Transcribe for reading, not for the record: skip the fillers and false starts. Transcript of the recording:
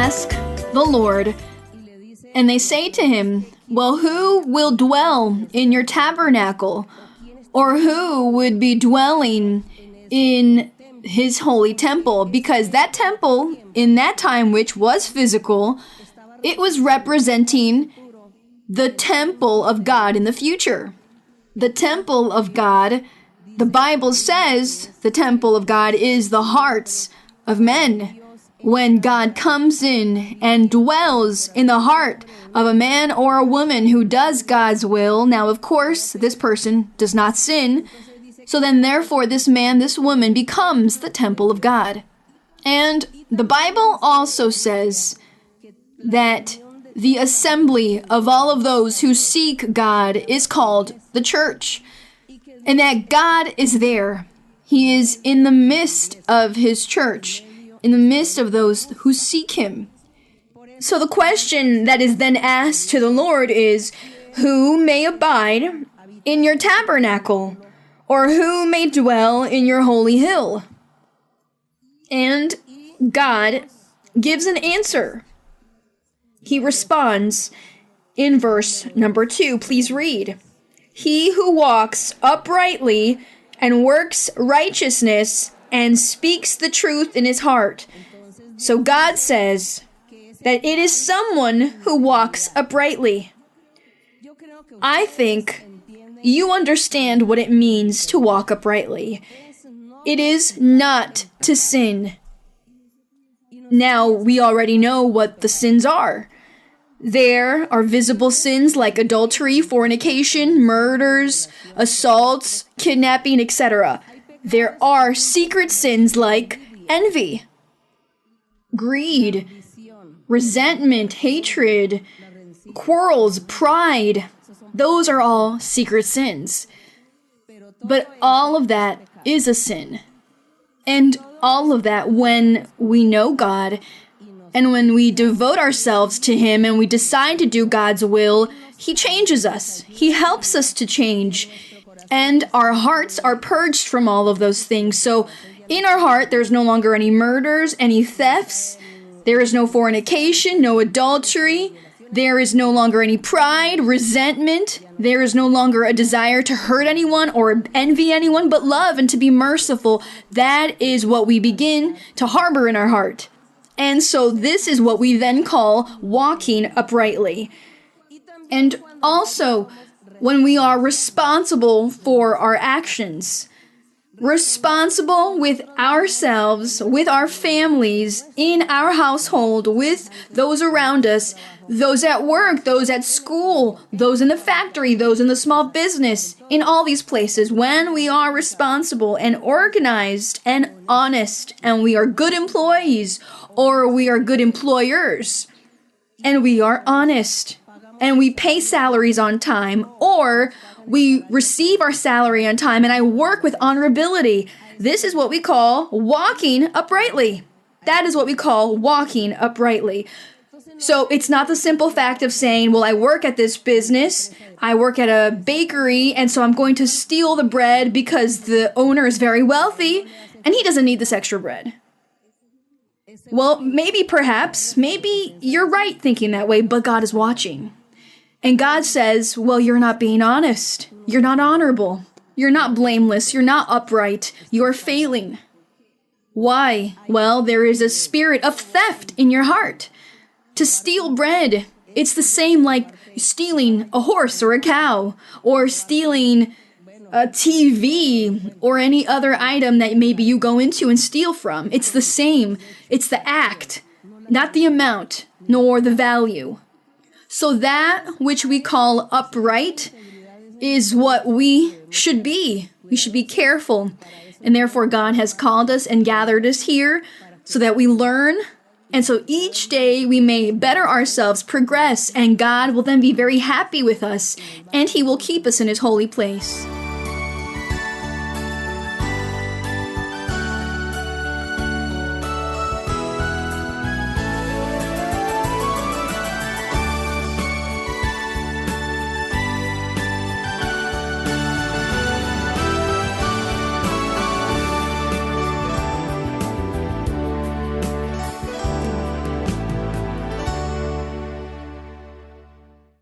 ask the Lord, and they say to him, well, who will dwell in your tabernacle? Or who would be dwelling in his holy temple? Because that temple in that time, which was physical, it was representing the temple of God in the future. The temple of God, the Bible says the temple of God is the hearts of men. When God comes in and dwells in the heart of a man or a woman who does God's will, now of course this person does not sin, so then therefore this man, this woman becomes the temple of God. And the Bible also says that the assembly of all of those who seek God is called the church, and that God is there. He is in the midst of his church, in the midst of those who seek him. So the question that is then asked to the Lord is, who may abide in your tabernacle, or who may dwell in your holy hill? And God gives an answer. He responds in verse number 2. Please read. He who walks uprightly and works righteousness and speaks the truth in his heart. So God says that it is someone who walks uprightly. I think you understand what it means to walk uprightly. It is not to sin. Now, we already know what the sins are. There are visible sins like adultery, fornication, murders, assaults, kidnapping, etc. There are secret sins like envy, greed, resentment, hatred, quarrels, pride. Those are all secret sins. But all of that is a sin. And all of that, when we know God and when we devote ourselves to him and we decide to do God's will, he changes us. He helps us to change. And our hearts are purged from all of those things. So in our heart, there's no longer any murders, any thefts. There is no fornication, no adultery. There is no longer any pride, resentment. There is no longer a desire to hurt anyone or envy anyone, but love and to be merciful. That is what we begin to harbor in our heart. And so this is what we then call walking uprightly. And also, when we are responsible for our actions, responsible with ourselves, with our families, in our household, with those around us, those at work, those at school, those in the factory, those in the small business, in all these places, when we are responsible and organized and honest, and we are good employees, or we are good employers, and we are honest, and we pay salaries on time, or we receive our salary on time, and I work with honorability. This is what we call walking uprightly. That is what we call walking uprightly. So it's not the simple fact of saying, well, I work at this business, I work at a bakery, and so I'm going to steal the bread because the owner is very wealthy, and he doesn't need this extra bread. Well, perhaps you're right thinking that way, but God is watching. And God says, well, you're not being honest. You're not honorable. You're not blameless. You're not upright. You're failing. Why? Well, there is a spirit of theft in your heart. To steal bread, it's the same like stealing a horse or a cow, or stealing a TV or any other item that maybe you go into and steal from. It's the same. It's the act, not the amount, nor the value. So that which we call upright is what we should be. We should be careful. And therefore God has called us and gathered us here so that we learn. And so each day we may better ourselves, progress, and God will then be very happy with us, and he will keep us in his holy place.